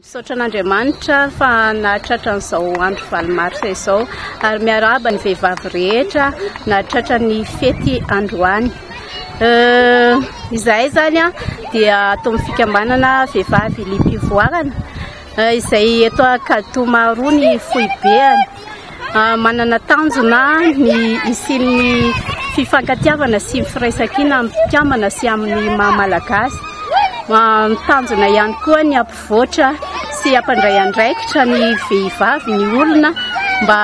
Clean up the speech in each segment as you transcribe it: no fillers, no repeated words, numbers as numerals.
Misaotra an'Andriamanitra fa nahatratra an'izao andro valomaritra izao ary miarahaba ny vehivavy rehetra nahatratra ny fety androany. Izahay zany dia atao amin'ny fikambanana vehivavy Liam-pivoarana izay eto Katomaroa ny foibeany. Manana tanjona ny isin'ny fifankatiavana sy ny firaisan-kina amin'ny mpikambana sy amin'ny maha-malagasy. Tanjona ihany koa ny ampivoatra sy hampandray andraikitra ny vehivavy ny olona mba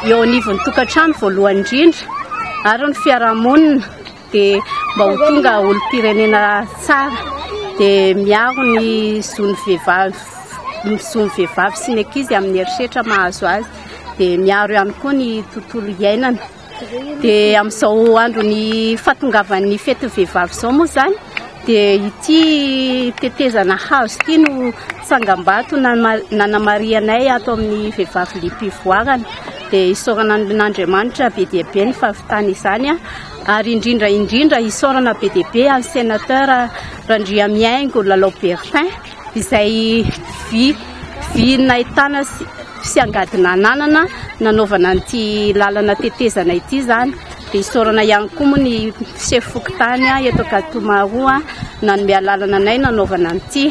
eo anivon'ny tokantrano voalohany indrindra ary ny fiarahamonina dia mba ho tonga olom-pirenena tsara dia miaro ny zon'ny vehivavy sy ny ankizy amin'ny herisetra mahazo azy dia miaro ihany koa ny tontolo iainana. Dia amin'izao andro ny fahatongavan'ny fety vehivavy izao moa zany dia ity tetezana hazo ity no tsangam-bato nanamarianay ato amin'ny vehivavy Liam-pivoarana dia isaorana n'Andriamanitra be dia be ny fahavitana izany ary indrindra isaorana be dia be amin'ny sénateur Randriamiaingo Lalao-Bertin izay vy nahitana sy angadina ananana nanaovana an'ity lalana tetezana ity zany. Dia isaorana ihany koa moa ny chef fokontany eto Katomaroa nanome lalana anay nanaovana an'ity.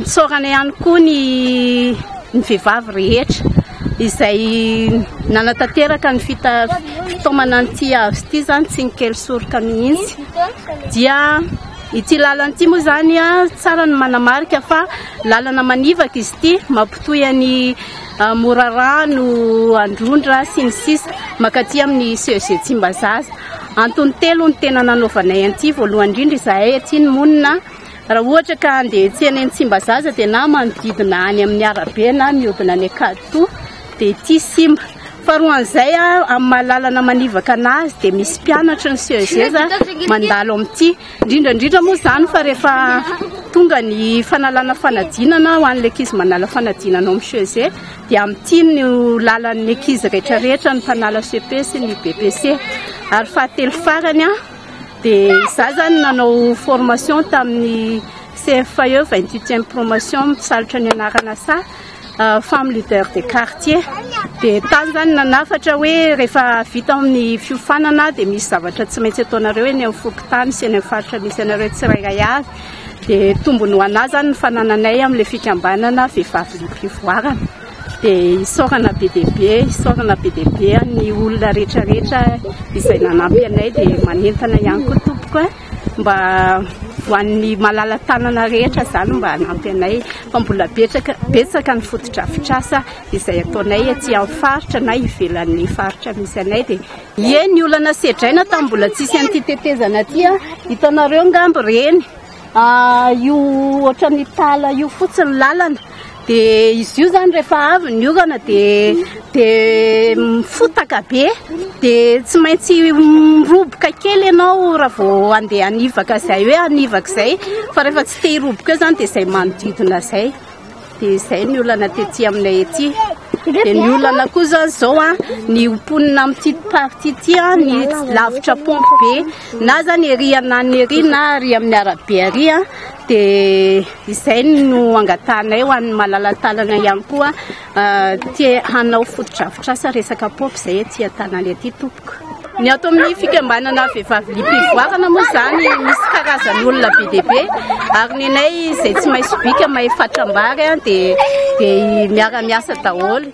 Isaorana ihany koa ny vehivavy rehetra izay nanatanteraka ny fitaomana an'ity azo ity zany tsy nikely soroka mihitsy. Dia ity lalana ity moa zany tsara ny manamarika fa lalana manivaka izy ity mampitohy any Morarano, Androndra sy ny sisa makaty amin'ny CEG Tsimbazaza. Antony telo ny tena nanaovanay an'ity. Voalohany indrindra izahay aty ny monina raha ohatra ka andeha tsena any Tsimbazaza dia na manodidina any amin'ny arabe na mihodina any Akato dia ity simba. Faharoan'izay amin'ny mahalalana manivaka anazy dia misy mpianatra ny CEG mandalo amin'ity. Indrindra moa zany fa rehefa tonga ny fanalana fanadinana ho an'ilay ankizy manala fanadinana amin'ny CEG dia amin'ity no lalan'ny ankizy rehetrarehetra ny mpanala CP sy ny BPC. Ary fahatelo farany dia izaho zany nanao formation tamin'ny CFAE 28e promotion misalotra ny anarana sa femme leader de quartier. Dia tany zany nanafatra hoe rehefa vita amin'ny fiofanana dia misy zavatra tsy maintsy ataonareo eny amin'ny fokontany sy eny amin'ny faritra misy anareo tsirairay avy. Dia tombony ho anahy zany ny fanananay amin'ilay fikambanana vehivavy Liam-pivoarana. Dia isaorana be dia be ny olona rehetrarehetra izay nanampy anay dia manentana ihany koa tompoko mba ho an'ny malala tanana rehetra zany mba hanampy anay fa mbola betsaka ny fotodrafitrasa izay ataonay aty amin'ny faritra na ivelan'ny faritra misy anay. Dia ny olana sedraina tamin'ny mbola tsisy an'ity tetezana aty hitanareo ngambo reny io ohatran'ny tala io fotsiny lalana. Dia izy io zany rehefa avy ny orana dia mifotaka be dia tsy maintsy miroboka kely ianao raha vao andeha hanivaka izay hoe hanivaka izay fa rehefa tsy te hiroboka eo zany dia izay manodidina izay. Dia izay ny olana tetỳ aminay ety. Dia ny olana koa zany izao ny omponina amin'ity party ity ny lavitra pompe be na zany ery anany ery na ery amin'ny arabe ery dia izay no angatanay ho an'ny malalatalana ihany koa tia hanao fotodrafitrasa resaka pompe izay ety an-tanany ety tompoko. Ny ato amin'ny fikambanana vehivavy Liam-pivoarana moa zany misy karazany olona be dia be ary nenay izay tsy maintsy bika mahay fatram-bary dia miara-miasa daholo.